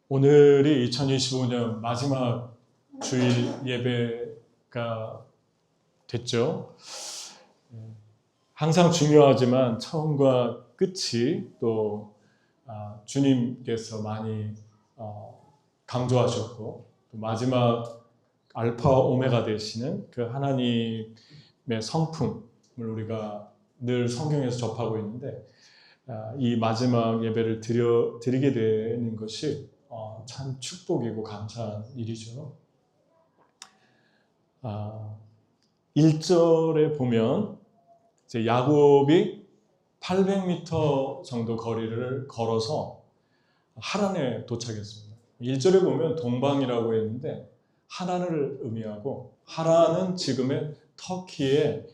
오늘이 2025년 마지막 주일 예배가 됐죠. 항상 중요하지만 처음과 끝이 또 주님께서 많이 강조하셨고, 또 마지막 알파 오메가 되시는 그 하나님의 성품을 우리가 늘 성경에서 접하고 있는데, 이 마지막 예배를 드리게 되는 것이 참 축복이고 감사한 일이죠. 1절에 보면 이제 야곱이 800m 정도 거리를 걸어서 하란에 도착했습니다. 1절에 보면 동방이라고 했는데 하란을 의미하고, 하란은 지금의 터키의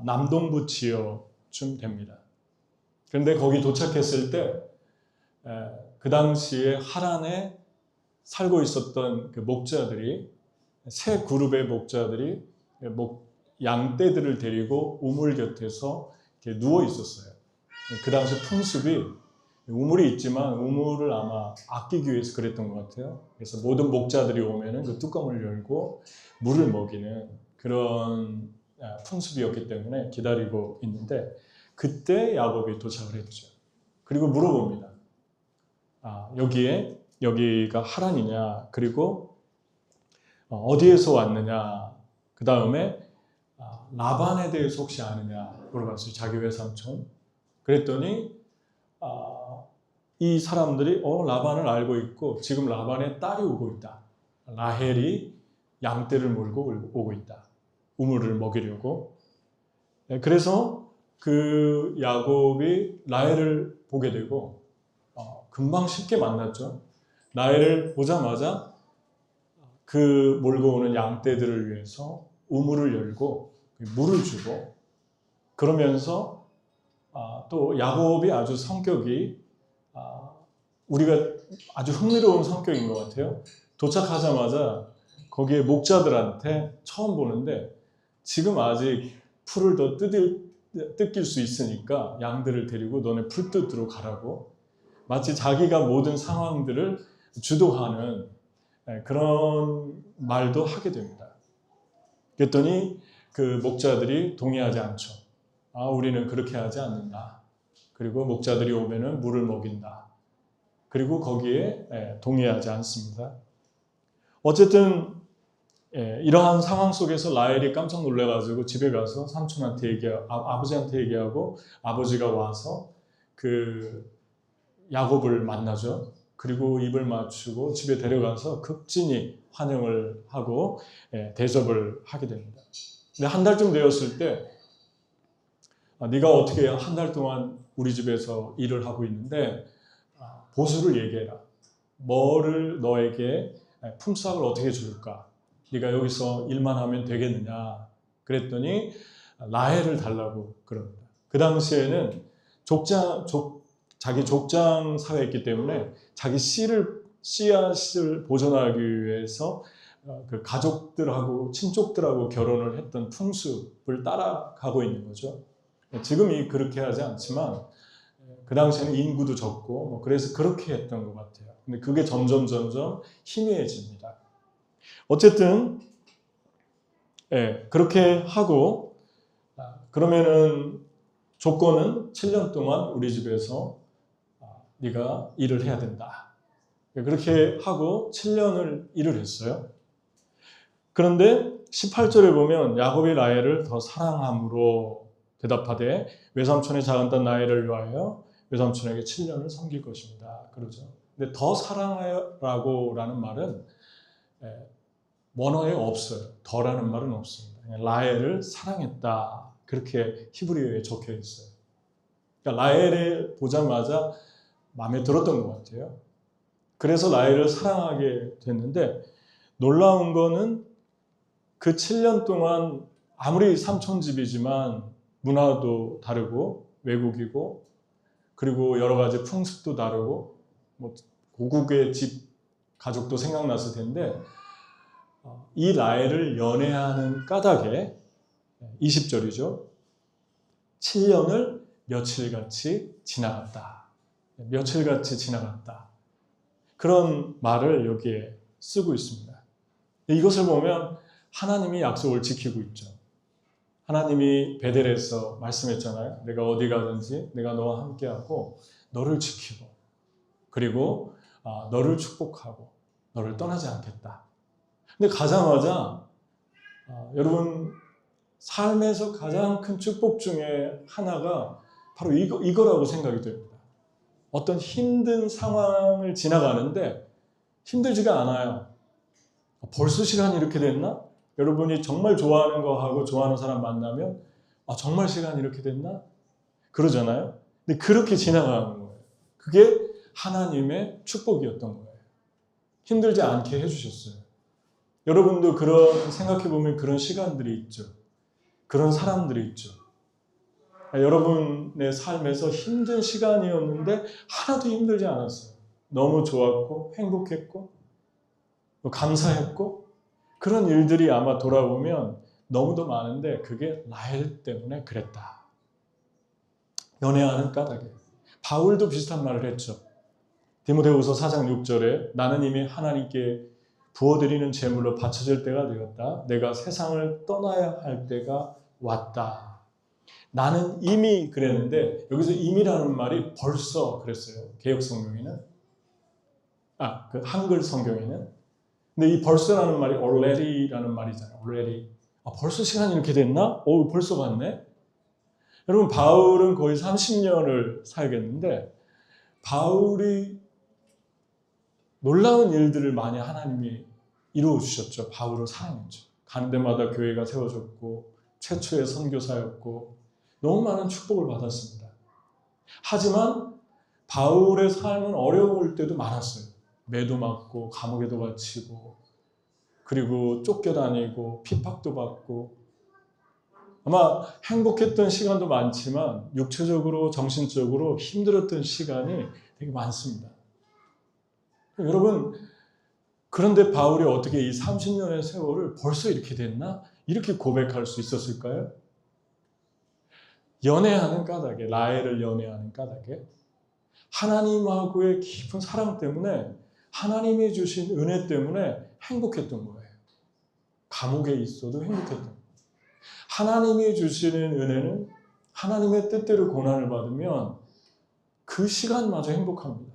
남동부 지역쯤 됩니다. 그런데 거기 도착했을 때 그 당시에 하란에 살고 있었던 그 목자들이, 세 그룹의 목자들이 양떼들을 데리고 우물 곁에서 이렇게 누워 있었어요. 그 당시 풍습이 우물이 있지만 우물을 아마 아끼기 위해서 그랬던 것 같아요. 그래서 모든 목자들이 오면은 그 뚜껑을 열고 물을 먹이는 그런 풍습이었기 때문에 기다리고 있는데, 그때 야곱이 도착을 했죠. 그리고 물어봅니다. 여기가 하란이냐, 그리고 어디에서 왔느냐, 그 다음에 라반에 대해서 혹시 아느냐 물어봤어요. 자기 외삼촌. 그랬더니 이 사람들이 라반을 알고 있고, 지금 라반의 딸이 오고 있다. 라헬이 양떼를 몰고 오고 있다. 우물을 먹이려고. 그래서 그 야곱이 라헬을 보게 되고, 금방 쉽게 만났죠. 라헬을 보자마자 그 몰고 오는 양떼들을 위해서 우물을 열고 물을 주고, 그러면서 또 야곱이 아주 성격이 우리가 아주 흥미로운 성격인 것 같아요. 도착하자마자 거기에 목자들한테 처음 보는데, 지금 아직 풀을 더 뜯길 수 있으니까 양들을 데리고 너네 풀 뜯으러 가라고, 마치 자기가 모든 상황들을 주도하는 그런 말도 하게 됩니다. 그랬더니 그 목자들이 동의하지 않죠. 우리는 그렇게 하지 않는다. 그리고 목자들이 오면은 물을 먹인다. 그리고 거기에 동의하지 않습니다. 어쨌든 이러한 상황 속에서 라헬이 깜짝 놀라가지고 집에 가서 삼촌한테 아버지한테 얘기하고, 아버지가 와서 그 야곱을 만나죠. 그리고 입을 맞추고 집에 데려가서 극진히 환영을 하고 대접을 하게 됩니다. 근데 한 달쯤 되었을 때, 네가 어떻게 한 달 동안 우리 집에서 일을 하고 있는데 보수를 얘기해라. 뭐를 너에게 품삯을 어떻게 줄까? 네가 여기서 일만 하면 되겠느냐? 그랬더니 라헬을 달라고 그럽니다. 그 당시에는 자기 족장 사회였기 때문에 자기 씨앗을 보존하기 위해서 그 가족들하고 친족들하고 결혼을 했던 풍습을 따라가고 있는 거죠. 지금이 그렇게 하지 않지만 그 당시에는 인구도 적고 그래서 그렇게 했던 것 같아요. 근데 그게 점점 희미해집니다. 어쨌든 그렇게 하고, 그러면은 조건은 7년 동안 우리 집에서 네가 일을 해야 된다. 그렇게 하고 7년을 일을 했어요. 그런데 18절에 보면 야곱이 라헬을 더 사랑함으로 대답하되 외삼촌의 작은 딸 라헬을 위하여 외삼촌에게 7년을 섬길 것입니다. 그러죠. 근데 더 사랑하라고라는 말은 원어에 없어요. 더라는 말은 없습니다. 라헬을 사랑했다. 그렇게 히브리어에 적혀 있어요. 그러니까 라헬을 보자마자 마음에 들었던 것 같아요. 그래서 라헬을 사랑하게 됐는데, 놀라운 거는 그 7년 동안 아무리 삼촌 집이지만 문화도 다르고 외국이고, 그리고 여러 가지 풍습도 다르고 고국의 집 가족도 생각났을 텐데, 이 라헬을 연애하는 까닭에 20절이죠. 7년을 며칠같이 지나갔다. 며칠같이 지나갔다. 그런 말을 여기에 쓰고 있습니다. 이것을 보면 하나님이 약속을 지키고 있죠. 하나님이 베델에서 말씀했잖아요. 내가 어디 가든지 내가 너와 함께하고 너를 지키고 그리고 너를 축복하고 너를 떠나지 않겠다. 근데 가자마자 여러분 삶에서 가장 큰 축복 중에 하나가 바로 이거라고 생각이 됩니다. 어떤 힘든 상황을 지나가는데 힘들지가 않아요. 벌써 시간이 이렇게 됐나? 여러분이 정말 좋아하는 거 하고 좋아하는 사람 만나면 정말 시간이 이렇게 됐나? 그러잖아요. 근데 그렇게 지나가는 거예요. 그게 하나님의 축복이었던 거예요. 힘들지 않게 해주셨어요. 여러분도 생각해보면 그런 시간들이 있죠. 그런 사람들이 있죠. 여러분의 삶에서 힘든 시간이었는데 하나도 힘들지 않았어요. 너무 좋았고 행복했고 감사했고 그런 일들이 아마 돌아보면 너무도 많은데 그게 라헬 때문에 그랬다. 연애하는 까닭에. 바울도 비슷한 말을 했죠. 디모데후서 4장 6절에 나는 이미 하나님께 부어드리는 제물로 바쳐질 때가 되었다. 내가 세상을 떠나야 할 때가 왔다. 나는 이미 그랬는데 여기서 이미라는 말이 벌써 그랬어요. 개역 성경에는. 그 한글 성경에는. 근데 이 벌써라는 말이 already라는 말이잖아요. already. 벌써 시간이 이렇게 됐나? 벌써 갔네? 여러분 바울은 거의 30년을 살겠는데 바울이 놀라운 일들을 많이 하나님이 이루어 주셨죠. 바울을 사랑했죠. 가는 데마다 교회가 세워졌고 최초의 선교사였고 너무 많은 축복을 받았습니다. 하지만 바울의 삶은 어려울 때도 많았어요. 매도 맞고 감옥에도 갇히고 그리고 쫓겨다니고 핍박도 받고 아마 행복했던 시간도 많지만 육체적으로 정신적으로 힘들었던 시간이 되게 많습니다. 여러분 그런데 바울이 어떻게 이 30년의 세월을 벌써 이렇게 됐나? 이렇게 고백할 수 있었을까요? 연애하는 까닭에 라헬을 연애하는 까닭에 하나님하고의 깊은 사랑 때문에 하나님이 주신 은혜 때문에 행복했던 거예요. 감옥에 있어도 행복했던 거예요. 하나님이 주시는 은혜는 하나님의 뜻대로 고난을 받으면 그 시간마저 행복합니다.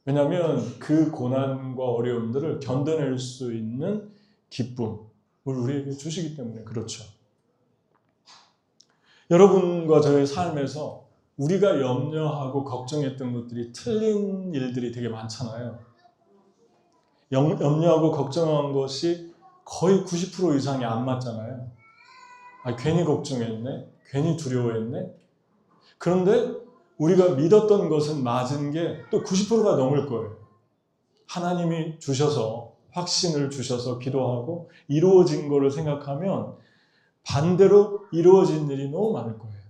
왜냐하면 그 고난과 어려움들을 견뎌낼 수 있는 기쁨을 우리에게 주시기 때문에 그렇죠. 여러분과 저의 삶에서 우리가 염려하고 걱정했던 것들이 틀린 일들이 되게 많잖아요. 염려하고 걱정한 것이 거의 90% 이상이 안 맞잖아요. 괜히 걱정했네, 괜히 두려워했네. 그런데 우리가 믿었던 것은 맞은 게 또 90%가 넘을 거예요. 하나님이 주셔서 확신을 주셔서 기도하고 이루어진 거를 생각하면 반대로 이루어진 일이 너무 많을 거예요.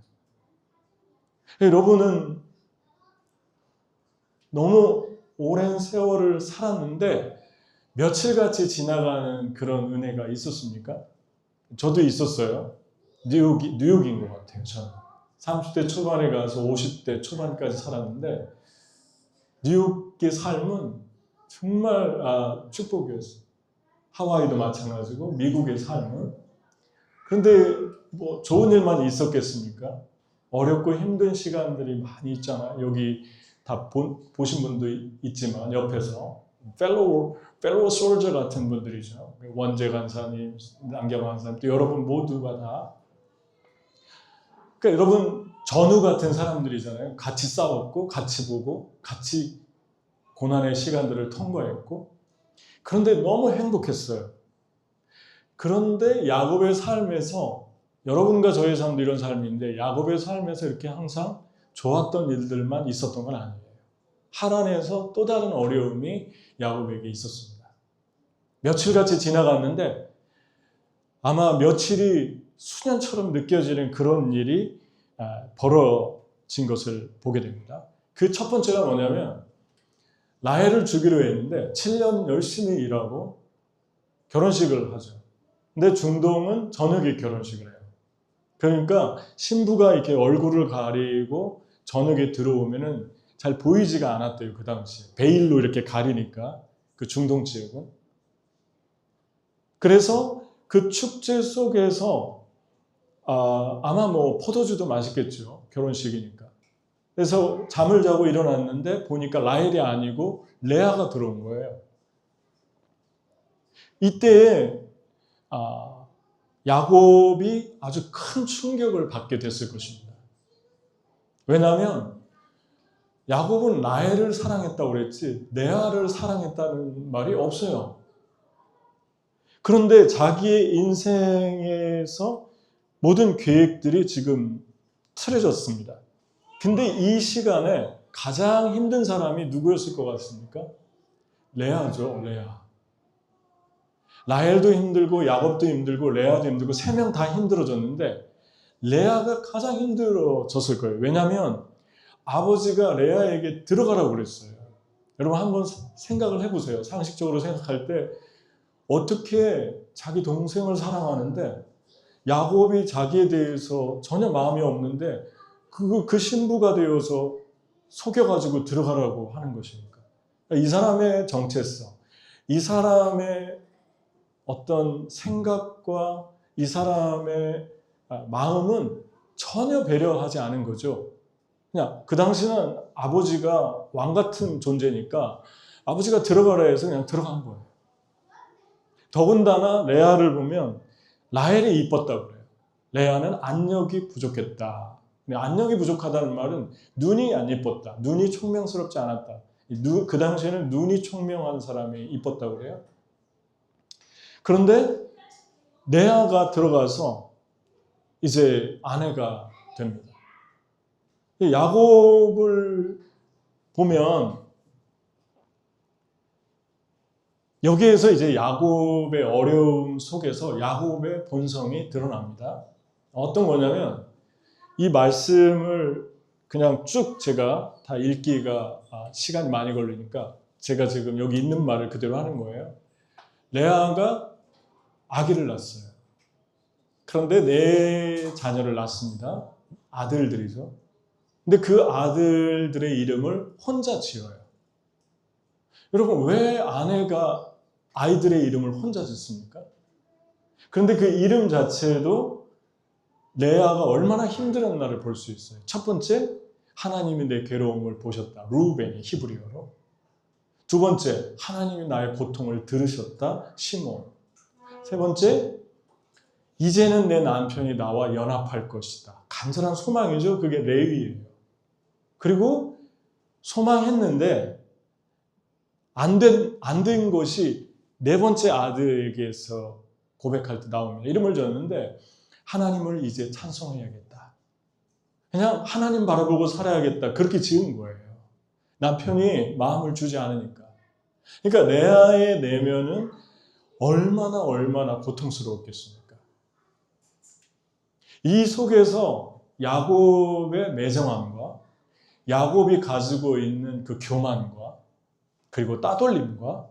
여러분은 너무 오랜 세월을 살았는데 며칠같이 지나가는 그런 은혜가 있었습니까? 저도 있었어요. 뉴욕인 것 같아요. 저는 30대 초반에 가서 50대 초반까지 살았는데 뉴욕의 삶은 정말 축복이었어요. 하와이도 마찬가지고 미국의 삶은. 그런데 뭐 좋은 일만 있었겠습니까? 어렵고 힘든 시간들이 많이 있잖아요. 여기 다 보신 분도 있지만 옆에서 fellow soldier 같은 분들이죠. 원재 간사님, 남경 간사님, 또 여러분 모두가 다. 그러니까 여러분 전우 같은 사람들이잖아요. 같이 싸웠고, 같이 보고, 같이 고난의 시간들을 통과했고, 그런데 너무 행복했어요. 그런데 야곱의 삶에서 여러분과 저의 삶도 이런 삶인데 야곱의 삶에서 이렇게 항상 좋았던 일들만 있었던 건 아니에요. 하란에서 또 다른 어려움이 야곱에게 있었습니다. 며칠같이 지나갔는데 아마 며칠이 수년처럼 느껴지는 그런 일이 벌어진 것을 보게 됩니다. 그 첫 번째가 뭐냐면 라헬을 주기로 했는데 7년 열심히 일하고 결혼식을 하죠. 근데 중동은 저녁에 결혼식을 해요. 그러니까 신부가 이렇게 얼굴을 가리고 저녁에 들어오면은 잘 보이지가 않았대요. 그 당시에. 베일로 이렇게 가리니까 그 중동 지역은. 그래서 그 축제 속에서 아마 뭐 포도주도 맛있겠죠. 결혼식이니까. 그래서 잠을 자고 일어났는데 보니까 라헬이 아니고 레아가 들어온 거예요. 이때 야곱이 아주 큰 충격을 받게 됐을 것입니다. 왜냐하면 야곱은 라헬을 사랑했다고 그랬지 레아를 사랑했다는 말이 없어요. 그런데 자기의 인생에서 모든 계획들이 지금 틀어졌습니다. 근데 이 시간에 가장 힘든 사람이 누구였을 것 같습니까? 레아죠, 레아. 라헬도 힘들고 야곱도 힘들고 레아도 힘들고 세 명 다 힘들어졌는데 레아가 가장 힘들어졌을 거예요. 왜냐하면 아버지가 레아에게 들어가라고 그랬어요. 여러분 한번 생각을 해보세요. 상식적으로 생각할 때 어떻게 자기 동생을 사랑하는데 야곱이 자기에 대해서 전혀 마음이 없는데 그 신부가 되어서 속여가지고 들어가라고 하는 것입니까? 이 사람의 정체성, 이 사람의 어떤 생각과 이 사람의 마음은 전혀 배려하지 않은 거죠. 그냥 그 당시는 아버지가 왕 같은 존재니까 아버지가 들어가라 해서 그냥 들어간 거예요. 더군다나 레아를 보면 라헬이 이뻤다고 그래요. 레아는 안력이 부족했다. 안력이 부족하다는 말은 눈이 안 이뻤다. 눈이 총명스럽지 않았다. 그 당시에는 눈이 총명한 사람이 이뻤다고 그래요. 그런데 레아가 들어가서 이제 아내가 됩니다. 야곱을 보면 여기에서 이제 야곱의 어려움 속에서 야곱의 본성이 드러납니다. 어떤 거냐면 이 말씀을 그냥 쭉 제가 다 읽기가 시간이 많이 걸리니까 제가 지금 여기 있는 말을 그대로 하는 거예요. 레아가 아기를 낳았어요. 그런데 4자녀를 낳습니다. 아들들이죠. 근데 그 아들들의 이름을 혼자 지어요. 여러분 왜 아내가 아이들의 이름을 혼자 짓습니까? 그런데 그 이름 자체도 레아가 얼마나 힘들었나를 볼 수 있어요. 첫 번째, 하나님이 내 괴로움을 보셨다. 루벤이 히브리어로. 두 번째, 하나님이 나의 고통을 들으셨다. 시몬. 세 번째, 이제는 내 남편이 나와 연합할 것이다. 간절한 소망이죠. 그게 레위예요. 그리고 소망했는데 안 된 것이 4번째 아들에게서 고백할 때 나옵니다. 이름을 줬는데 하나님을 이제 찬송해야겠다. 그냥 하나님 바라보고 살아야겠다. 그렇게 지은 거예요. 남편이 마음을 주지 않으니까. 그러니까 레아의 내면은 얼마나 고통스러웠겠습니까? 이 속에서 야곱의 매정함과 야곱이 가지고 있는 그 교만과 그리고 따돌림과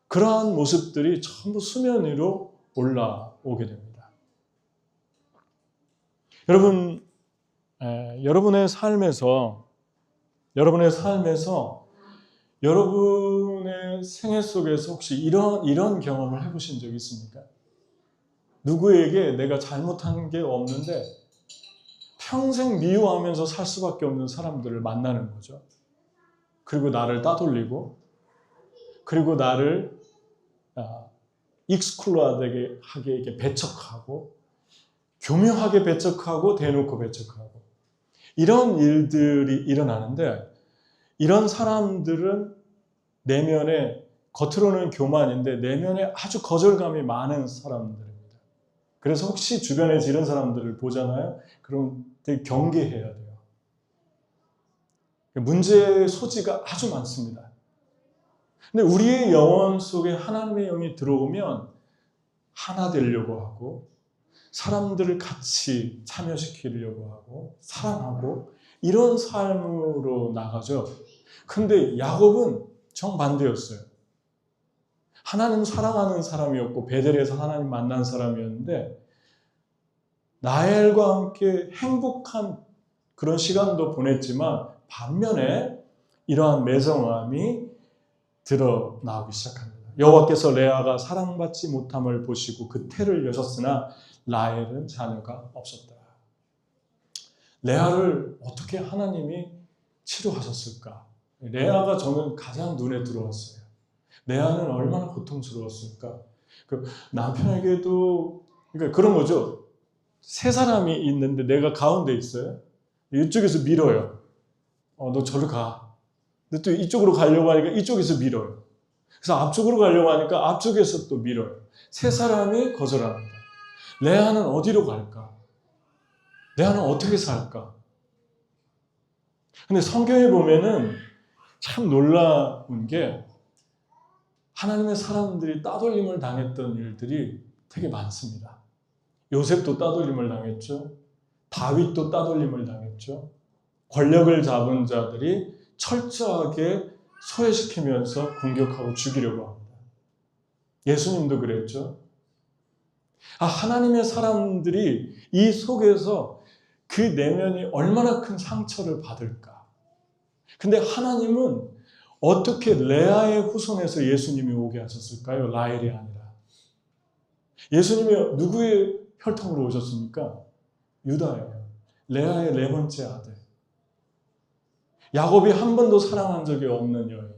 그러한 모습들이 전부 수면 위로 올라오게 됩니다. 여러분, 여러분의 삶에서 여러분의 생애 속에서 혹시 이런 경험을 해보신 적 있습니까? 누구에게 내가 잘못한 게 없는데 평생 미워하면서 살 수밖에 없는 사람들을 만나는 거죠. 그리고 나를 따돌리고 그리고 나를 익스클루드하게 이렇게 배척하고 교묘하게 배척하고 대놓고 배척하고 이런 일들이 일어나는데 이런 사람들은 내면에 겉으로는 교만인데 내면에 아주 거절감이 많은 사람들입니다. 그래서 혹시 주변에서 이런 사람들을 보잖아요. 그럼 되게 경계해야 돼요. 문제의 소지가 아주 많습니다. 근데 우리의 영혼 속에 하나님의 영이 들어오면 하나 되려고 하고 사람들을 같이 참여시키려고 하고 사랑하고 이런 삶으로 나가죠. 근데 야곱은 정반대였어요. 하나님 사랑하는 사람이었고 베델에서 하나님 만난 사람이었는데 라헬과 함께 행복한 그런 시간도 보냈지만 반면에 이러한 매정함이 드러나기 시작합니다. 여호와께서 레아가 사랑받지 못함을 보시고 그 태를 여셨으나 라헬은 자녀가 없었다. 레아를 어떻게 하나님이 치료하셨을까? 레아가 저는 가장 눈에 들어왔어요. 레아는 얼마나 고통스러웠을까? 그 남편에게도 그러니까 그런 거죠. 세 사람이 있는데 내가 가운데 있어요. 이쪽에서 밀어요. 너 저리 가. 근데 또 이쪽으로 가려고 하니까 이쪽에서 밀어요. 그래서 앞쪽으로 가려고 하니까 앞쪽에서 또 밀어요. 세 사람이 거절합니다. 레아는 어디로 갈까? 레아는 어떻게 살까? 근데 성경에 보면은 참 놀라운 게 하나님의 사람들이 따돌림을 당했던 일들이 되게 많습니다. 요셉도 따돌림을 당했죠. 다윗도 따돌림을 당했죠. 권력을 잡은 자들이 철저하게 소외시키면서 공격하고 죽이려고 합니다. 예수님도 그랬죠. 하나님의 사람들이 이 속에서 그 내면이 얼마나 큰 상처를 받을까. 근데 하나님은 어떻게 레아의 후손에서 예수님이 오게 하셨을까요? 라헬이 아니라. 예수님이 누구의 혈통으로 오셨습니까? 유다예요. 레아의 네 번째 아들. 야곱이 한 번도 사랑한 적이 없는 여인.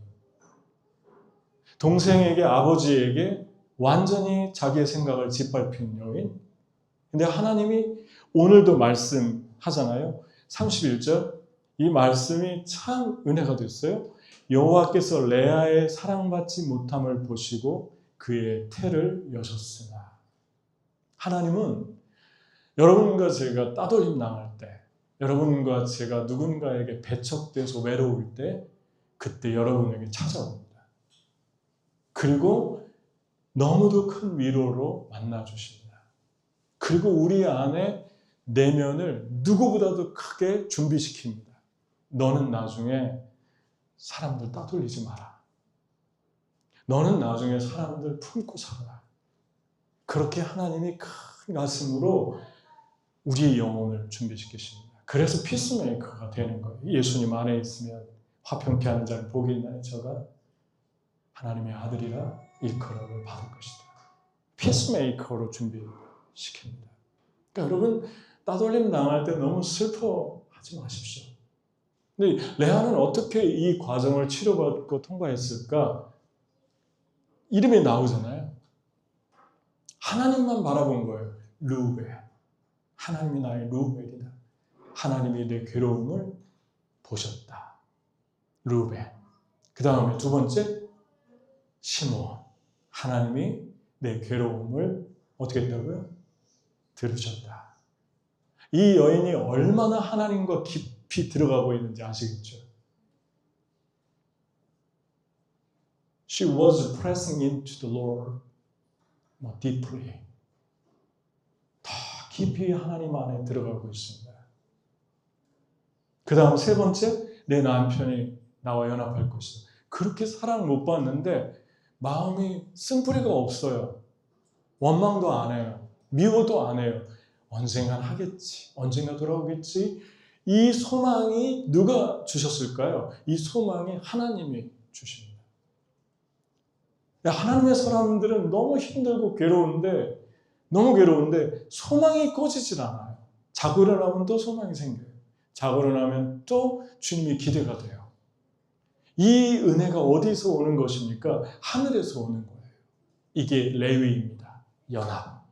동생에게, 아버지에게 완전히 자기의 생각을 짓밟힌 여인. 근데 하나님이 오늘도 말씀하잖아요. 31절. 이 말씀이 참 은혜가 됐어요. 여호와께서 레아의 사랑받지 못함을 보시고 그의 태를 여셨으나. 하나님은 여러분과 제가 따돌림 당할 때, 여러분과 제가 누군가에게 배척돼서 외로울 때, 그때 여러분에게 찾아옵니다. 그리고 너무도 큰 위로로 만나주십니다. 그리고 우리 안에 내면을 누구보다도 크게 준비시킵니다. 너는 나중에 사람들 따돌리지 마라. 너는 나중에 사람들 품고 살아라. 그렇게 하나님이 큰 가슴으로 우리의 영혼을 준비시키십니다. 그래서 피스메이커가 되는 거예요. 예수님 안에 있으면 화평케 하는 자는 복이 있나니 저가 하나님의 아들이라 일컬음을 받을 것이다. 피스메이커로 준비시킵니다. 그러니까 여러분 따돌림 당할 때 너무 슬퍼하지 마십시오. 근데 레아는 어떻게 이 과정을 치료받고 통과했을까? 이름이 나오잖아요. 하나님만 바라본 거예요. 르우벨. 하나님이 나의 르우벨이다. 하나님이 내 괴로움을 보셨다. 르우벨. 그 다음에 두 번째 시므온. 하나님이 내 괴로움을 어떻게 했다고요? 들으셨다. 이 여인이 얼마나 하나님과 깊이 들어가고 있는지 아시겠죠? She was pressing into the Lord more deeply. 더 깊이 하나님 안에 들어가고 있습니다. 그 다음 세 번째, 내 남편이 나와 연합할 것이다. 그렇게 사랑 못 받는데 마음이 쓴뿌리가 없어요. 원망도 안 해요. 미워도 안 해요. 언젠간 하겠지. 언젠가 돌아오겠지. 이 소망이 누가 주셨을까요? 이 소망이 하나님이 주십니다. 하나님의 사람들은 너무 힘들고 너무 괴로운데 소망이 꺼지질 않아요. 자고 일어나면 또 소망이 생겨요. 자고 일어나면 또 주님이 기대가 돼요. 이 은혜가 어디서 오는 것입니까? 하늘에서 오는 거예요. 이게 레위입니다. 연합.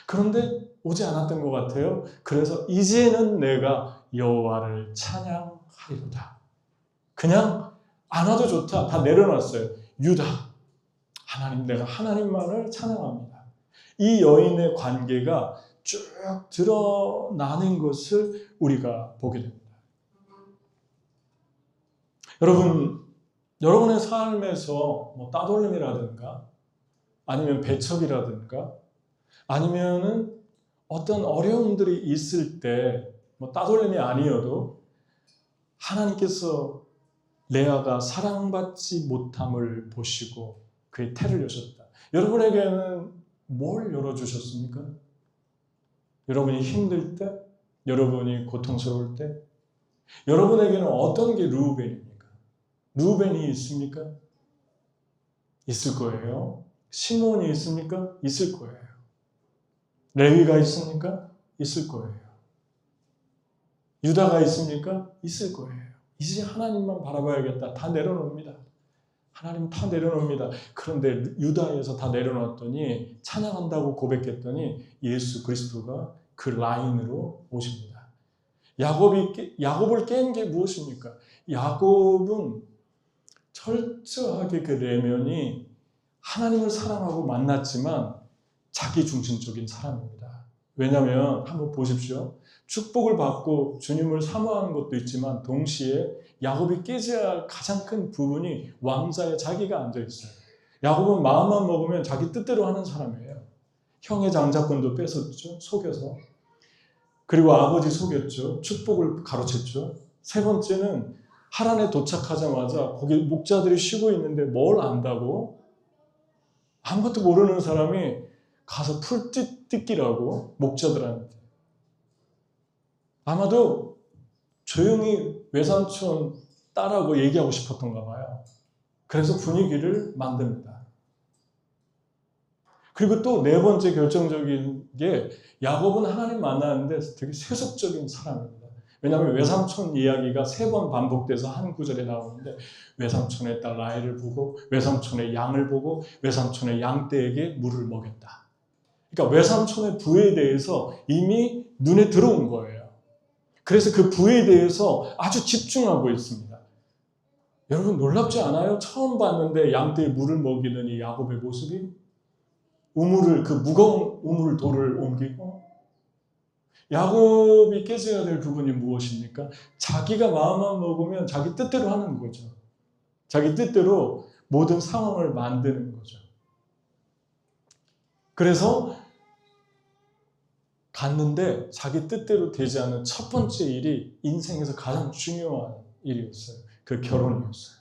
그런데 오지 않았던 것 같아요. 그래서 이제는 내가 여호와를 찬양하리로다. 그냥 안 와도 좋다. 다 내려놨어요. 유다. 하나님, 내가 하나님만을 찬양합니다. 이 여인의 관계가 쭉 드러나는 것을 우리가 보게 됩니다. 여러분의 삶에서 따돌림이라든가 아니면 배척이라든가 아니면은 어떤 어려움들이 있을 때 따돌림이 아니어도 하나님께서 레아가 사랑받지 못함을 보시고 그의 태를 여셨다. 여러분에게는 뭘 열어주셨습니까? 여러분이 힘들 때, 여러분이 고통스러울 때, 여러분에게는 어떤 게 르우벤입니까? 르우벤이 있습니까? 있을 거예요. 시몬이 있습니까? 있을 거예요. 레위가 있습니까? 있을 거예요. 유다가 있습니까? 있을 거예요. 이제 하나님만 바라봐야겠다. 다 내려놓습니다. 하나님 다 내려놓습니다. 그런데 유다에서 다 내려놨더니 찬양한다고 고백했더니 예수 그리스도가 그 라인으로 오십니다. 야곱을 깬 게 무엇입니까? 야곱은 철저하게 그 내면이 하나님을 사랑하고 만났지만 자기 중심적인 사람입니다. 왜냐하면 한번 보십시오. 축복을 받고 주님을 사모하는 것도 있지만 동시에 야곱이 깨져야 할 가장 큰 부분이 왕자의 자기가 앉아있어요. 야곱은 마음만 먹으면 자기 뜻대로 하는 사람이에요. 형의 장자권도 뺏었죠. 속여서. 그리고 아버지 속였죠. 축복을 가로챘죠. 세 번째는 하란에 도착하자마자 거기 목자들이 쉬고 있는데 뭘 안다고? 아무것도 모르는 사람이 가서 풀 뜯기라고 목자들한테. 아마도 조용히 외삼촌 딸하고 얘기하고 싶었던가 봐요. 그래서 분위기를 만듭니다. 그리고 또 네 번째 결정적인 게 야곱은 하나님 만나는데 되게 세속적인 사람입니다. 왜냐하면 외삼촌 이야기가 3번 반복돼서 한 구절에 나오는데 외삼촌의 딸 라헬을 보고 외삼촌의 양을 보고 외삼촌의 양떼에게 물을 먹였다. 그러니까 외삼촌의 부에 대해서 이미 눈에 들어온 거예요. 그래서 그 부에 대해서 아주 집중하고 있습니다. 여러분 놀랍지 않아요? 처음 봤는데 양떼에 물을 먹이는 이 야곱의 모습이 그 무거운 우물 돌을 옮기고 야곱이 깨져야 될 부분이 무엇입니까? 자기가 마음만 먹으면 자기 뜻대로 하는 거죠. 자기 뜻대로 모든 상황을 만드는 거죠. 그래서 갔는데 자기 뜻대로 되지 않은 첫 번째 일이 인생에서 가장 중요한 일이었어요. 그 결혼이었어요.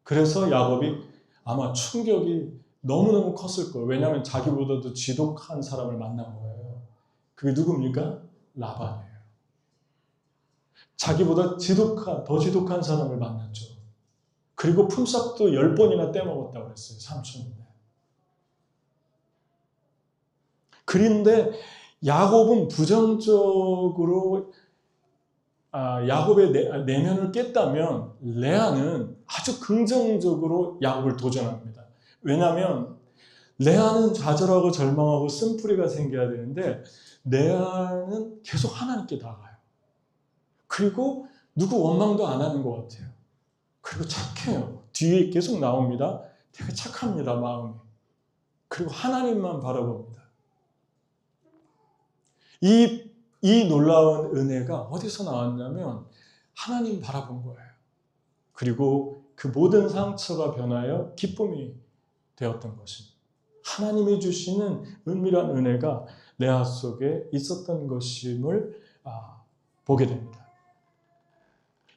그래서 야곱이 아마 충격이 너무너무 컸을 거예요. 왜냐하면 자기보다도 지독한 사람을 만난 거예요. 그게 누굽니까? 라반이에요. 자기보다 더 지독한 사람을 만났죠. 그리고 품삯도 10번이나 떼먹었다고 그랬어요. 삼촌인데. 그런데 야곱은 부정적으로 야곱의 내면을 깼다면 레아는 아주 긍정적으로 야곱을 도전합니다. 왜냐하면 레아는 좌절하고 절망하고 쓴뿌리가 생겨야 되는데 레아는 계속 하나님께 나가요. 그리고 누구 원망도 안 하는 것 같아요. 그리고 착해요. 뒤에 계속 나옵니다. 되게 착합니다, 마음이. 그리고 하나님만 바라봅니다. 이 놀라운 은혜가 어디서 나왔냐면 하나님 바라본 거예요. 그리고 그 모든 상처가 변하여 기쁨이 되었던 것입니다. 하나님이 주시는 은밀한 은혜가 레아 속에 있었던 것임을 보게 됩니다.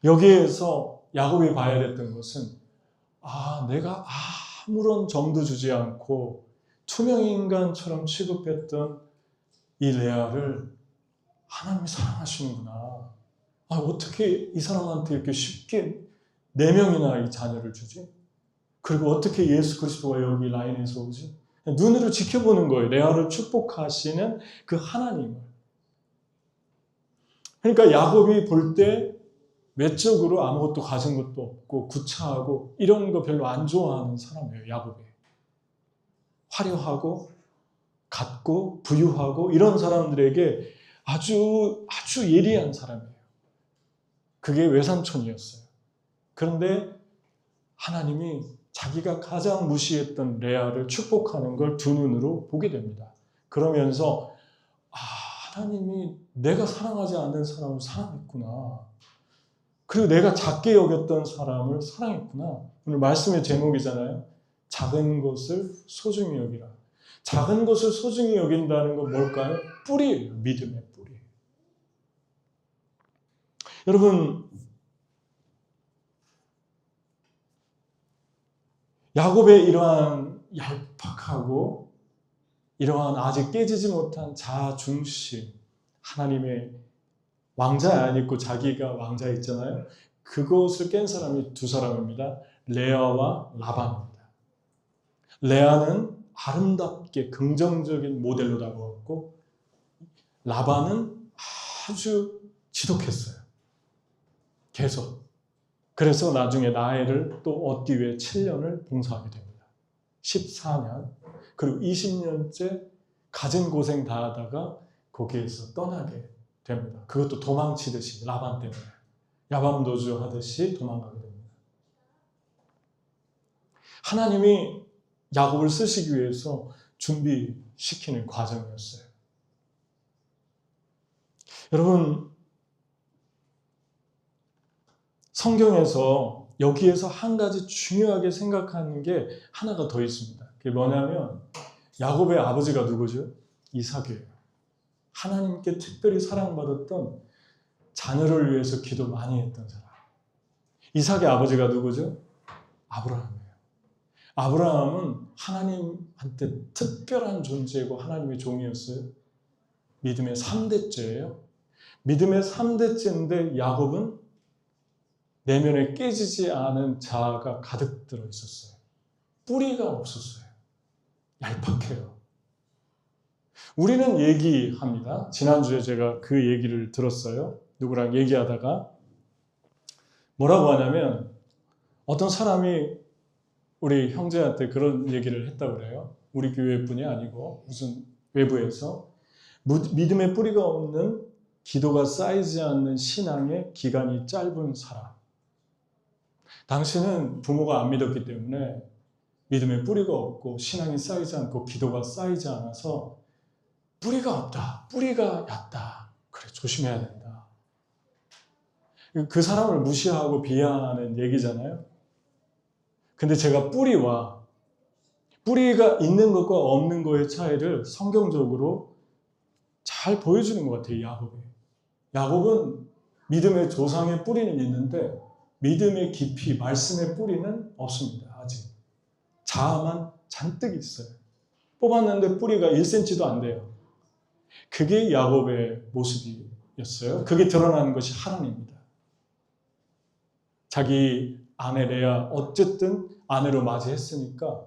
여기에서 야곱이 봐야 됐던 것은 내가 아무런 정도 주지 않고 투명인간처럼 취급했던 이 레아를 하나님이 사랑하시는구나. 어떻게 이 사람한테 이렇게 쉽게 4명이나 이 자녀를 주지? 그리고 어떻게 예수 그리스도가 여기 라인에서 오지? 눈으로 지켜보는 거예요. 레아를 축복하시는 그 하나님을. 그러니까 야곱이 볼 때 외적으로 아무것도 가진 것도 없고 구차하고 이런 거 별로 안 좋아하는 사람이에요. 야곱이. 화려하고 갖고 부유하고 이런 사람들에게 아주 예리한 사람이에요. 그게 외삼촌이었어요. 그런데 하나님이 자기가 가장 무시했던 레아를 축복하는 걸 두 눈으로 보게 됩니다. 그러면서 하나님이 내가 사랑하지 않는 사람을 사랑했구나. 그리고 내가 작게 여겼던 사람을 사랑했구나. 오늘 말씀의 제목이잖아요. 작은 것을 소중히 여기라. 작은 것을 소중히 여긴다는 건 뭘까요? 뿌리예요. 믿음의 뿌리. 여러분, 야곱의 이러한 얄팍하고 이러한 아직 깨지지 못한 자중심, 하나님의 왕자 안 입고 자기가 왕자 있잖아요. 그것을 깬 사람이 두 사람입니다. 레아와 라반입니다. 레아는 아름답게 긍정적인 모델로 다가왔고 라반은 아주 지독했어요. 계속. 그래서 나중에 라헬을 또 얻기 위해 7년을 봉사하게 됩니다. 14년. 그리고 20년째 가진 고생 다 하다가 거기에서 떠나게 됩니다. 그것도 도망치듯이 라반 때문에. 야밤도주 하듯이 도망가게 됩니다. 하나님이 야곱을 쓰시기 위해서 준비시키는 과정이었어요. 여러분, 성경에서 여기에서 한 가지 중요하게 생각하는 게 하나가 더 있습니다. 그게 뭐냐면 야곱의 아버지가 누구죠? 이삭이에요. 하나님께 특별히 사랑받았던 자녀를 위해서 기도 많이 했던 사람. 이삭의 아버지가 누구죠? 아브라함이에요. 아브라함은 하나님한테 특별한 존재고 하나님의 종이었어요. 믿음의 3대째예요. 믿음의 3대째인데 야곱은 내면에 깨지지 않은 자아가 가득 들어 있었어요. 뿌리가 없었어요. 얄팍해요. 우리는 얘기합니다. 지난주에 제가 그 얘기를 들었어요. 누구랑 얘기하다가 뭐라고 하냐면 어떤 사람이 우리 형제한테 그런 얘기를 했다고 그래요. 우리 교회뿐이 아니고 무슨 외부에서 믿음의 뿌리가 없는 기도가 쌓이지 않는 신앙의 기간이 짧은 사람. 당신은 부모가 안 믿었기 때문에 믿음의 뿌리가 없고 신앙이 쌓이지 않고 기도가 쌓이지 않아서 뿌리가 없다. 뿌리가 얕다. 그래, 조심해야 된다. 그 사람을 무시하고 비하하는 얘기잖아요. 근데 제가 뿌리가 있는 것과 없는 것의 차이를 성경적으로 잘 보여주는 것 같아요, 야곱이. 야곱은 믿음의 조상의 뿌리는 있는데 믿음의 깊이, 말씀의 뿌리는 없습니다, 아직. 자아만 잔뜩 있어요. 뽑았는데 뿌리가 1cm도 안 돼요. 그게 야곱의 모습이었어요. 그게 드러나는 것이 하나님입니다. 자기 아내 레아, 어쨌든 아내로 맞이했으니까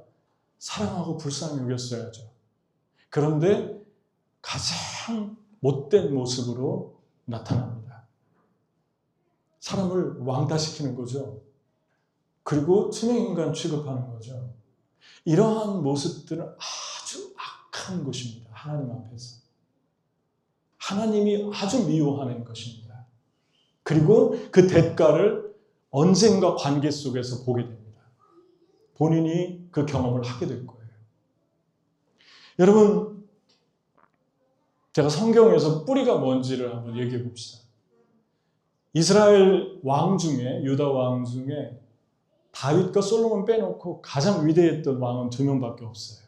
사랑하고 불쌍히 여겼어야죠. 그런데 가장 못된 모습으로 나타납니다. 사람을 왕따시키는 거죠. 그리고 투명인간 취급하는 거죠. 이러한 모습들은 아주 악한 것입니다. 하나님 앞에서. 하나님이 아주 미워하는 것입니다. 그리고 그 대가를 언젠가 관계 속에서 보게 됩니다. 본인이 그 경험을 하게 될 거예요. 여러분, 제가 성경에서 뿌리가 뭔지를 한번 얘기해 봅시다. 이스라엘 왕 중에, 유다 왕 중에 다윗과 솔로몬 빼놓고 가장 위대했던 왕은 2명밖에 없어요.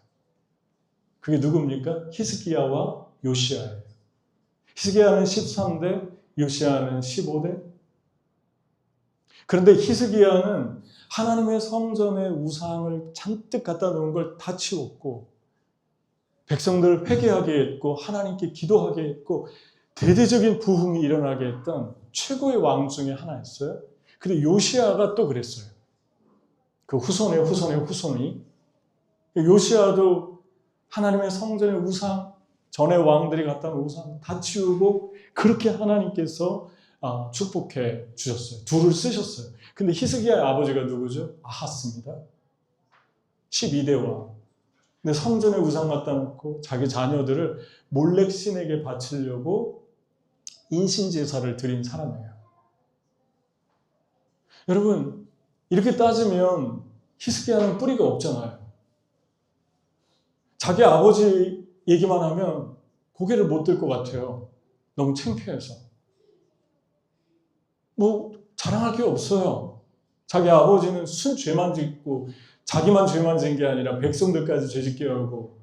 그게 누굽니까? 히스기야와 요시야예요. 히스기야는 13대, 요시야는 15대. 그런데 히스기야는 하나님의 성전에 우상을 잔뜩 갖다 놓은 걸 다 치웠고 백성들을 회개하게 했고 하나님께 기도하게 했고 대대적인 부흥이 일어나게 했던 최고의 왕 중에 하나였어요. 근데 요시야가 또 그랬어요. 그 후손의 후손이. 요시야도 하나님의 성전의 우상, 전에 왕들이 갖다 놓은 우상 다 치우고 그렇게 하나님께서 축복해 주셨어요. 둘을 쓰셨어요. 근데 히스기야의 아버지가 누구죠? 아하스입니다. 12대 왕. 근데 성전에 우상 갖다 놓고 자기 자녀들을 몰렉 신에게 바치려고 인신제사를 드린 사람이에요. 여러분, 이렇게 따지면 히스기야는 뿌리가 없잖아요. 자기 아버지 얘기만 하면 고개를 못 들 것 같아요. 너무 창피해서. 자랑할 게 없어요. 자기 아버지는 순 죄만 짓고 자기만 죄만 진 게 아니라 백성들까지 죄짓게 하고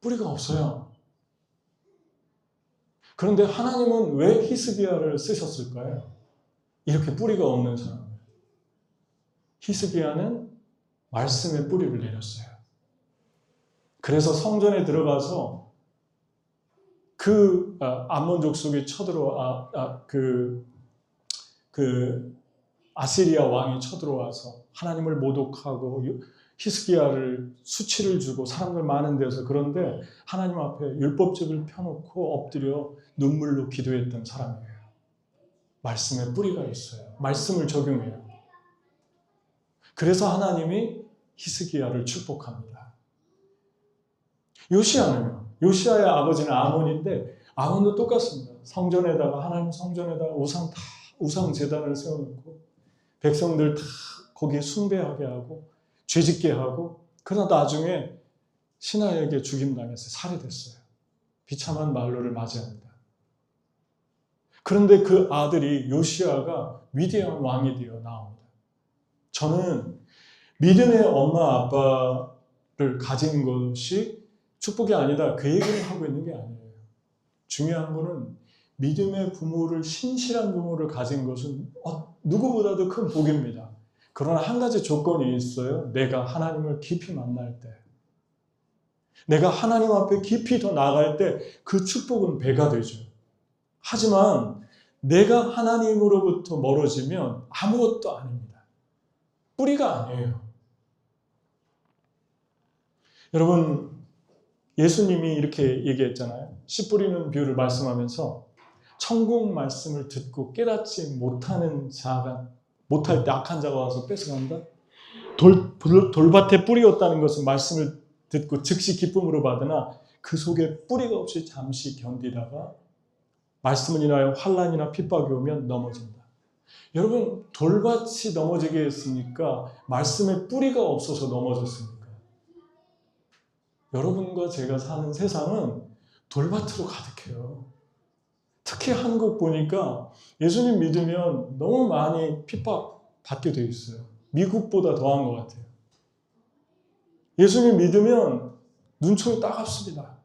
뿌리가 없어요. 그런데 하나님은 왜 히스기야를 쓰셨을까요? 이렇게 뿌리가 없는 사람을. 히스기야는 말씀의 뿌리를 내렸어요. 그래서 성전에 들어가서 암몬 족속이 쳐들어와 아시리아 왕이 쳐들어와서 하나님을 모독하고 히스기야를 수치를 주고 사람들 많은 데서, 그런데 하나님 앞에 율법책을 펴놓고 엎드려 눈물로 기도했던 사람이에요. 말씀에 뿌리가 있어요. 말씀을 적용해요. 그래서 하나님이 히스기야를 축복합니다. 요시야의 아버지는 아몬인데, 아몬도 똑같습니다. 하나님 성전에다가 우상 제단을 세워놓고 백성들 다 거기에 숭배하게 하고 죄짓게 하고, 그러나 나중에 신하에게 죽임당해서 살해됐어요. 비참한 말로를 맞이합니다. 그런데 그 아들이 요시야가 위대한 왕이 되어 나옵니다. 저는 믿음의 엄마 아빠를 가진 것이 축복이 아니다, 그 얘기를 하고 있는 게 아니에요. 중요한 거는 믿음의 부모를, 신실한 부모를 가진 것은 누구보다도 큰 복입니다. 그러나 한 가지 조건이 있어요. 내가 하나님을 깊이 만날 때, 내가 하나님 앞에 깊이 더 나아갈 때 그 축복은 배가 되죠. 하지만 내가 하나님으로부터 멀어지면 아무것도 아닙니다. 뿌리가 아니에요. 여러분, 예수님이 이렇게 얘기했잖아요. 씨 뿌리는 비유를 말씀하면서 천국 말씀을 듣고 깨닫지 못하는 자가, 못할 때 악한 자가 와서 뺏어간다. 돌밭에 뿌리였다는 것은 말씀을 듣고 즉시 기쁨으로 받으나 그 속에 뿌리가 없이 잠시 견디다가 말씀을 인하여 환난이나 핍박이 오면 넘어진다. 여러분, 돌밭이 넘어지게 했습니까? 말씀에 뿌리가 없어서 넘어졌습니까? 여러분과 제가 사는 세상은 돌밭으로 가득해요. 특히 한국 보니까 예수님 믿으면 너무 많이 핍박받게 돼 있어요. 미국보다 더한 것 같아요. 예수님 믿으면 눈총이 따갑습니다.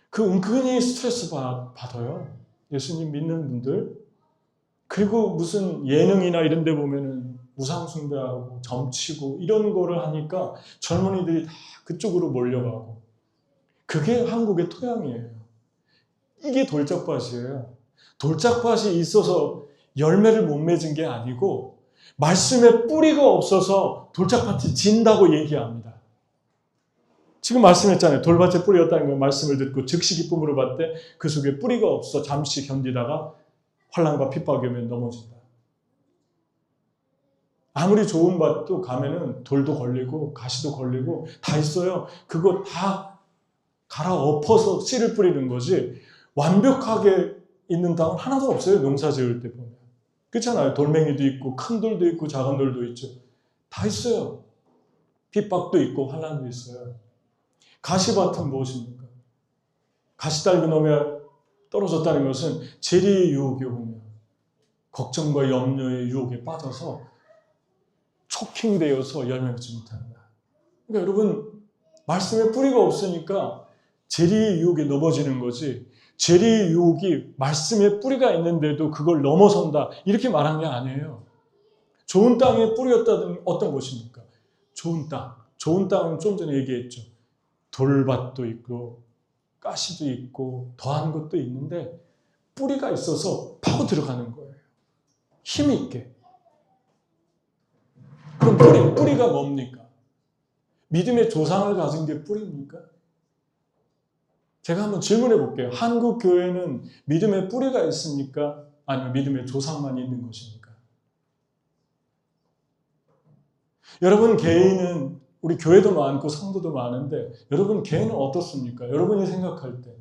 그 은근히 스트레스 받아요. 예수님 믿는 분들. 그리고 무슨 예능이나 이런 데 보면은 우상숭배하고 점치고 이런 거를 하니까 젊은이들이 다 그쪽으로 몰려가고, 그게 한국의 토양이에요. 이게 돌짝밭이에요. 돌짝밭이 있어서 열매를 못 맺은 게 아니고 말씀에 뿌리가 없어서 돌짝밭이 진다고 얘기합니다. 지금 말씀했잖아요. 돌밭에 뿌리였다는 건 말씀을 듣고 즉시 기쁨으로 받되 그 속에 뿌리가 없어 잠시 견디다가 환난과 핍박이 오면 넘어진다. 아무리 좋은 밭도 가면은 돌도 걸리고 가시도 걸리고 다 있어요. 그거 다 갈아엎어서 씨를 뿌리는 거지 완벽하게 있는 땅은 하나도 없어요. 농사 지을 때 보면. 그렇잖아요. 돌멩이도 있고 큰 돌도 있고 작은 돌도 있죠. 다 있어요. 핍박도 있고 환난도 있어요. 가시밭은 무엇입니까? 가시달기 넘에 떨어졌다는 것은 재리의 유혹이 오면 걱정과 염려의 유혹에 빠져서 초킹되어서 열매 맺지 못한다. 그러니까 여러분, 말씀에 뿌리가 없으니까 재리의 유혹에 넘어지는 거지, 재리의 유혹이 말씀에 뿌리가 있는데도 그걸 넘어선다 이렇게 말한 게 아니에요. 좋은 땅에 뿌리였다는 어떤 것입니까? 좋은 땅. 좋은 땅은 좀 전에 얘기했죠. 돌밭도 있고 가시도 있고 더한 것도 있는데 뿌리가 있어서 파고 들어가는 거예요. 힘이 있게. 그럼 뿌리가 뭡니까? 믿음의 조상을 가진 게 뿌리입니까? 제가 한번 질문해 볼게요. 한국 교회는 믿음의 뿌리가 있습니까? 아니면 믿음의 조상만 있는 것입니까? 여러분 개인은, 우리 교회도 많고 성도도 많은데 여러분 개인은 어떻습니까? 여러분이 생각할 때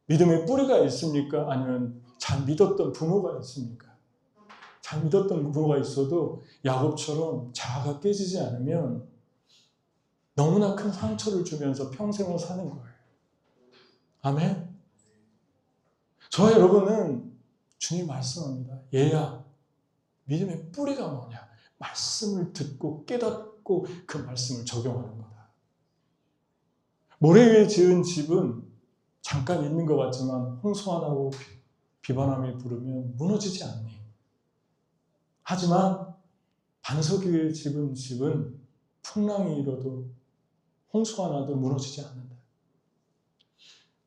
믿음의 뿌리가 있습니까? 아니면 잘 믿었던 부모가 있습니까? 잘 믿었던 부모가 있어도 야곱처럼 자아가 깨지지 않으면 너무나 큰 상처를 주면서 평생을 사는 거예요. 아멘? 저와 여러분은 주님 말씀합니다. 얘야, 믿음의 뿌리가 뭐냐? 말씀을 듣고 깨닫고 그 말씀을 적용하는 거다. 모래 위에 지은 집은 잠깐 있는 것 같지만 홍수 하나고 비바람이 불으면 무너지지 않니? 하지만 반석 위에 지은 집은 풍랑이 일어도 홍수 하나도 무너지지 않는다.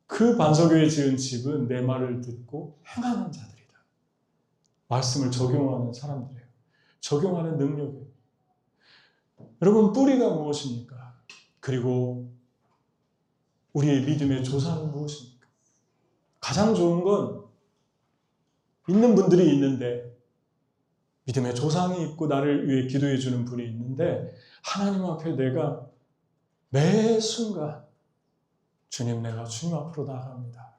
그 반석교회 지은 집은 내 말을 듣고 행하는 자들이다. 말씀을 적용하는 사람들이에요. 적용하는 능력이에요. 여러분, 뿌리가 무엇입니까? 그리고 우리의 믿음의 조상은 무엇입니까? 가장 좋은 건 있는 분들이 있는데, 믿음의 조상이 있고 나를 위해 기도해 주는 분이 있는데, 하나님 앞에 내가 매 순간 주님, 내가 주님 앞으로 나아갑니다.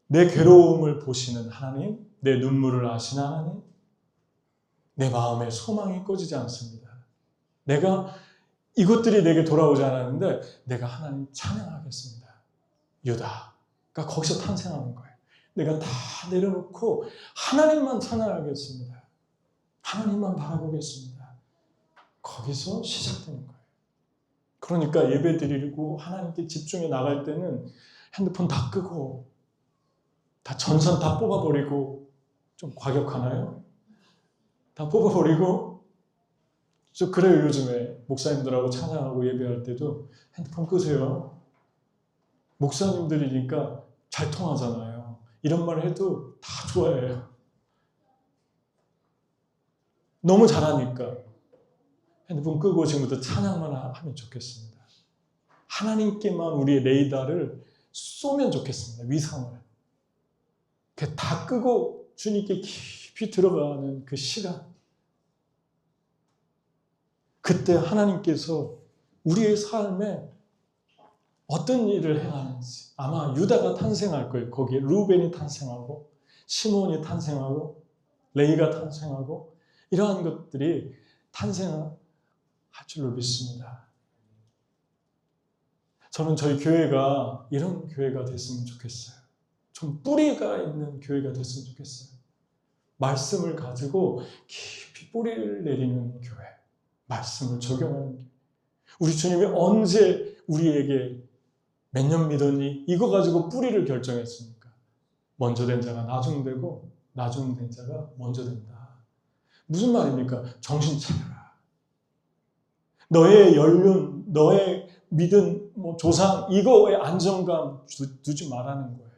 내 괴로움을 보시는 하나님, 내 눈물을 아시는 하나님, 내 마음에 소망이 꺼지지 않습니다. 내가 이것들이 내게 돌아오지 않았는데 내가 하나님 찬양하겠습니다. 유다가 거기서 탄생하는 거예요. 내가 다 내려놓고 하나님만 찬양하겠습니다. 하나님만 바라보겠습니다. 거기서 시작되는 거예요. 그러니까 예배 드리고 하나님께 집중해 나갈 때는 핸드폰 다 끄고 다 전선 다 뽑아버리고, 좀 과격하나요? 다 뽑아버리고, 저 그래요. 요즘에 목사님들하고 찬양하고 예배할 때도 핸드폰 끄세요. 목사님들이니까 잘 통하잖아요. 이런 말 해도 다 좋아해요. 너무 잘하니까 핸드폰 끄고 지금부터 찬양만 하면 좋겠습니다. 하나님께만 우리의 레이더를 쏘면 좋겠습니다. 위상을. 다 끄고 주님께 깊이 들어가는 그 시간. 그때 하나님께서 우리의 삶에 어떤 일을 행하는지, 아마 유다가 탄생할 거예요. 거기에 루벤이 탄생하고 시몬이 탄생하고 레이가 탄생하고 이러한 것들이 탄생할 줄로 믿습니다. 저는 저희 교회가 이런 교회가 됐으면 좋겠어요. 좀 뿌리가 있는 교회가 됐으면 좋겠어요. 말씀을 가지고 깊이 뿌리를 내리는 교회, 말씀을 적용하는 교회. 우리 주님이 언제 우리에게 몇 년 믿었니? 이거 가지고 뿌리를 결정했습니까? 먼저 된 자가 나중 되고 나중 된 자가 먼저 된다. 무슨 말입니까? 정신 차려라. 너의 연륜, 너의 믿은 조상, 이거에 안정감 두지 말라는 거예요.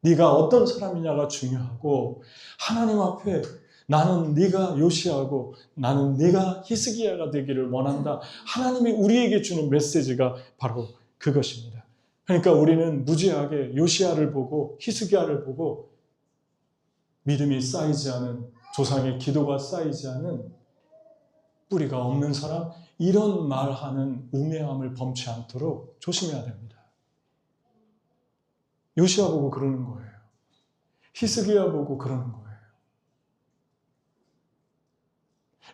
네가 어떤 사람이냐가 중요하고, 하나님 앞에 나는 네가 요시아고 나는 네가 히스기야가 되기를 원한다. 하나님이 우리에게 주는 메시지가 바로 그것입니다. 그러니까 우리는 무지하게 요시아를 보고 히스기야를 보고 믿음이 쌓이지 않은, 조상의 기도가 쌓이지 않은, 뿌리가 없는 사람, 이런 말하는 우매함을 범치 않도록 조심해야 됩니다. 요시아 보고 그러는 거예요. 히스기야 보고 그러는 거예요.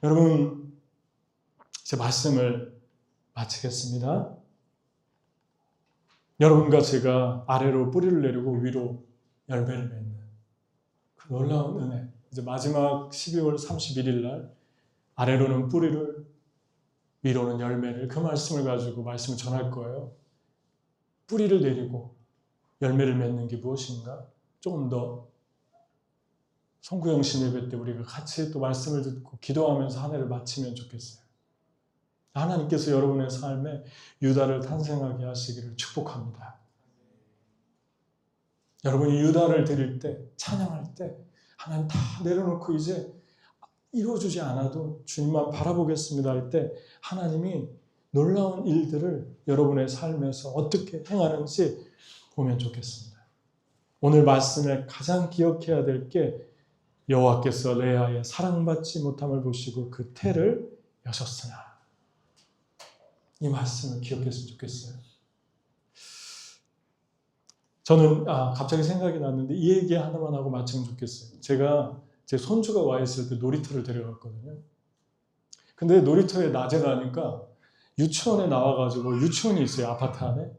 여러분, 이제 말씀을 마치겠습니다. 여러분과 제가 아래로 뿌리를 내리고 위로 열매를 맺는 그 놀라운 은혜. 이제 마지막 12월 31일 날 아래로는 뿌리를, 위로는 열매를, 그 말씀을 가지고 말씀을 전할 거예요. 뿌리를 내리고 열매를 맺는 게 무엇인가? 조금 더 송구영 씨 예배 때 우리가 같이 또 말씀을 듣고 기도하면서 한 해를 마치면 좋겠어요. 하나님께서 여러분의 삶에 유다를 탄생하게 하시기를 축복합니다. 여러분이 유다를 드릴 때, 찬양할 때 하나님 다 내려놓고 이제 이루어주지 않아도 주님만 바라보겠습니다 할 때 하나님이 놀라운 일들을 여러분의 삶에서 어떻게 행하는지 보면 좋겠습니다. 오늘 말씀에 가장 기억해야 될 게, 여호와께서 레아의 사랑받지 못함을 보시고 그 태를 여셨으나, 이 말씀을 기억했으면 좋겠어요. 저는 갑자기 생각이 났는데 이 얘기 하나만 하고 마치면 좋겠어요. 제가 제 손주가 와 있을 때 놀이터를 데려갔거든요. 근데 놀이터에 낮에 가니까 유치원에 나와가지고, 유치원이 있어요, 아파트 안에.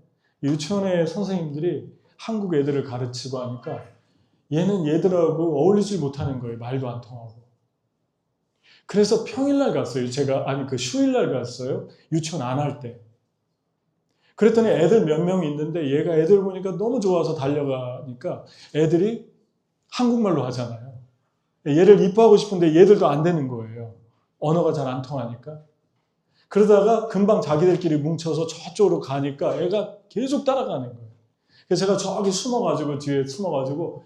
유치원의 선생님들이 한국 애들을 가르치고 하니까 얘는 얘들하고 어울리질 못하는 거예요. 말도 안 통하고. 그래서 평일날 갔어요. 그 휴일날 갔어요. 유치원 안 할 때. 그랬더니 애들 몇 명 있는데 얘가 애들 보니까 너무 좋아서 달려가니까 애들이 한국말로 하잖아요. 얘를 이뻐하고 싶은데 얘들도 안 되는 거예요. 언어가 잘 안 통하니까. 그러다가 금방 자기들끼리 뭉쳐서 저쪽으로 가니까 애가 계속 따라가는 거예요. 그래서 제가 저기 숨어가지고 뒤에 숨어가지고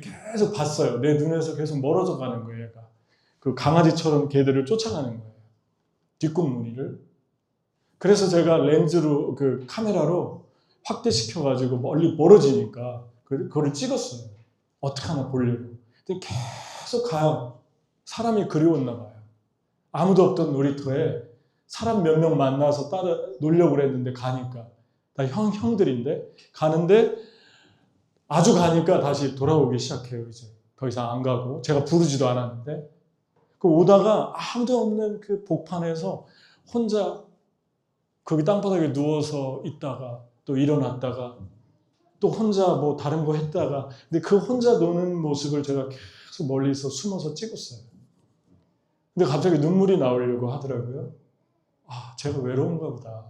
계속 봤어요. 내 눈에서 계속 멀어져 가는 거예요. 얘가. 그 강아지처럼 걔들을 쫓아가는 거예요. 뒷꿈무니를. 그래서 제가 렌즈로 그 카메라로 확대시켜가지고 멀리 멀어지니까 그거를 찍었어요. 어떻게 하나 보려고. 근데 계속 가요. 사람이 그리웠나 봐요. 아무도 없던 놀이터에 사람 몇 명 만나서 따라 놀려고 그랬는데 가니까 다 형들인데 가는데 아주 가니까 다시 돌아오기 시작해요. 이제 더 이상 안 가고 제가 부르지도 않았는데 그 오다가 아무도 없는 그 복판에서 혼자 거기 땅바닥에 누워서 있다가 또 일어났다가 또 혼자 뭐 다른 거 했다가 근데 그 혼자 노는 모습을 제가 계속 멀리서 숨어서 찍었어요. 근데 갑자기 눈물이 나오려고 하더라고요. 아, 제가 외로운가 보다.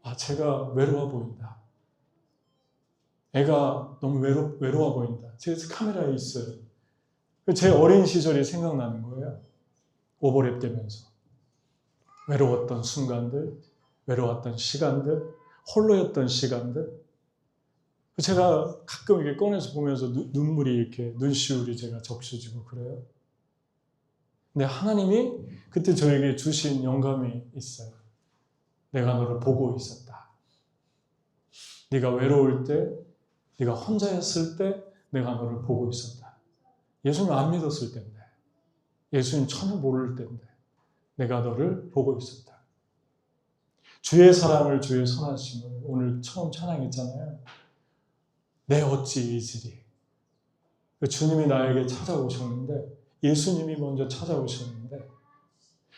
아, 제가 외로워 보인다. 애가 너무 외로워 보인다. 제 카메라에 있어요. 제 어린 시절이 생각나는 거예요. 오버랩 되면서. 외로웠던 순간들, 외로웠던 시간들, 홀로였던 시간들. 제가 가끔 이렇게 꺼내서 보면서 눈물이 이렇게 눈시울이 제가 적셔지고 그래요. 근데 하나님이 그때 저에게 주신 영감이 있어요. 내가 너를 보고 있었다. 네가 외로울 때, 네가 혼자였을 때 내가 너를 보고 있었다. 예수님 안 믿었을 때인데, 예수님 전혀 모를 때인데 내가 너를 보고 있었다. 주의 사랑을, 주의 선하심을 오늘 처음 찬양했잖아요. 내 어찌 이지리. 주님이 나에게 찾아오셨는데 예수님이 먼저 찾아오셨는데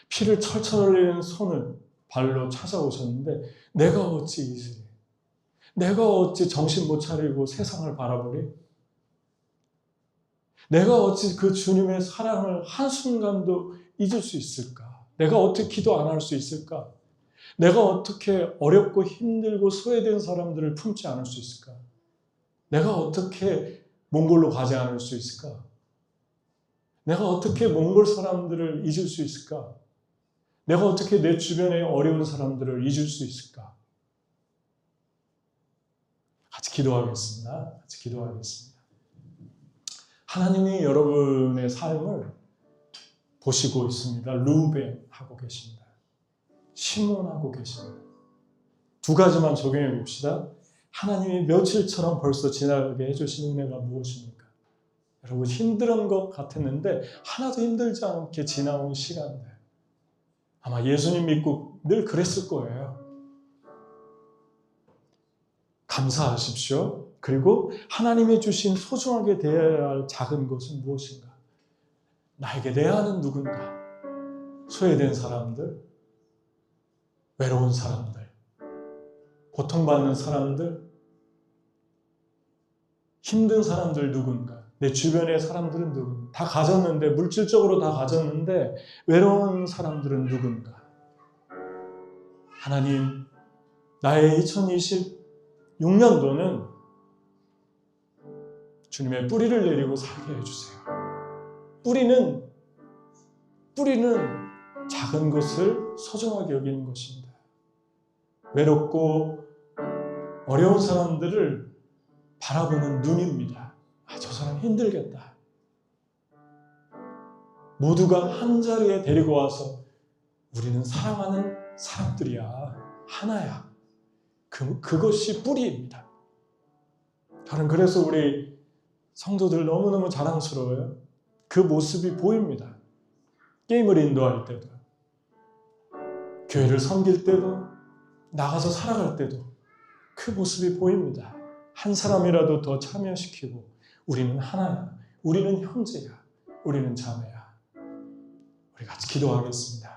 피를 철철 흘리는 손을 발로 찾아오셨는데 내가 어찌 이지리. 내가 어찌 정신 못 차리고 세상을 바라보리. 내가 어찌 그 주님의 사랑을 한순간도 잊을 수 있을까? 내가 어떻게 기도 안 할 수 있을까? 내가 어떻게 어렵고 힘들고 소외된 사람들을 품지 않을 수 있을까? 내가 어떻게 몽골로 가지 않을 수 있을까? 내가 어떻게 몽골 사람들을 잊을 수 있을까? 내가 어떻게 내 주변의 어려운 사람들을 잊을 수 있을까? 같이 기도하겠습니다. 같이 기도하겠습니다. 하나님이 여러분의 삶을 보시고 있습니다. 루벤 하고 계십니다. 시몬 하고 계십니다. 두 가지만 적용해 봅시다. 하나님이 며칠처럼 벌써 지나가게 해주신 은혜가 무엇입니까? 여러분 힘든 것 같았는데 하나도 힘들지 않게 지나온 시간들. 아마 예수님 믿고 늘 그랬을 거예요. 감사하십시오. 그리고 하나님이 주신 소중하게 대해야 할 작은 것은 무엇인가? 나에게 내 아는 누군가? 소외된 사람들, 외로운 사람들, 고통받는 사람들, 힘든 사람들 누군가? 내 주변의 사람들은 누군가? 다 가졌는데, 물질적으로 다 가졌는데 외로운 사람들은 누군가? 하나님, 나의 2026년도는 주님의 뿌리를 내리고 살게 해주세요. 뿌리는 작은 것을 소중하게 여기는 것입니다. 외롭고 어려운 사람들을 바라보는 눈입니다. 아, 저 사람 힘들겠다. 모두가 한 자리에 데리고 와서 우리는 사랑하는 사람들이야. 하나야. 그것이 뿌리입니다. 저는 그래서 우리 성도들 너무너무 자랑스러워요. 그 모습이 보입니다. 게임을 인도할 때도, 교회를 섬길 때도, 나가서 살아갈 때도 그 모습이 보입니다. 한 사람이라도 더 참여시키고 우리는 하나야. 우리는 형제야. 우리는 자매야. 우리 같이 기도하겠습니다.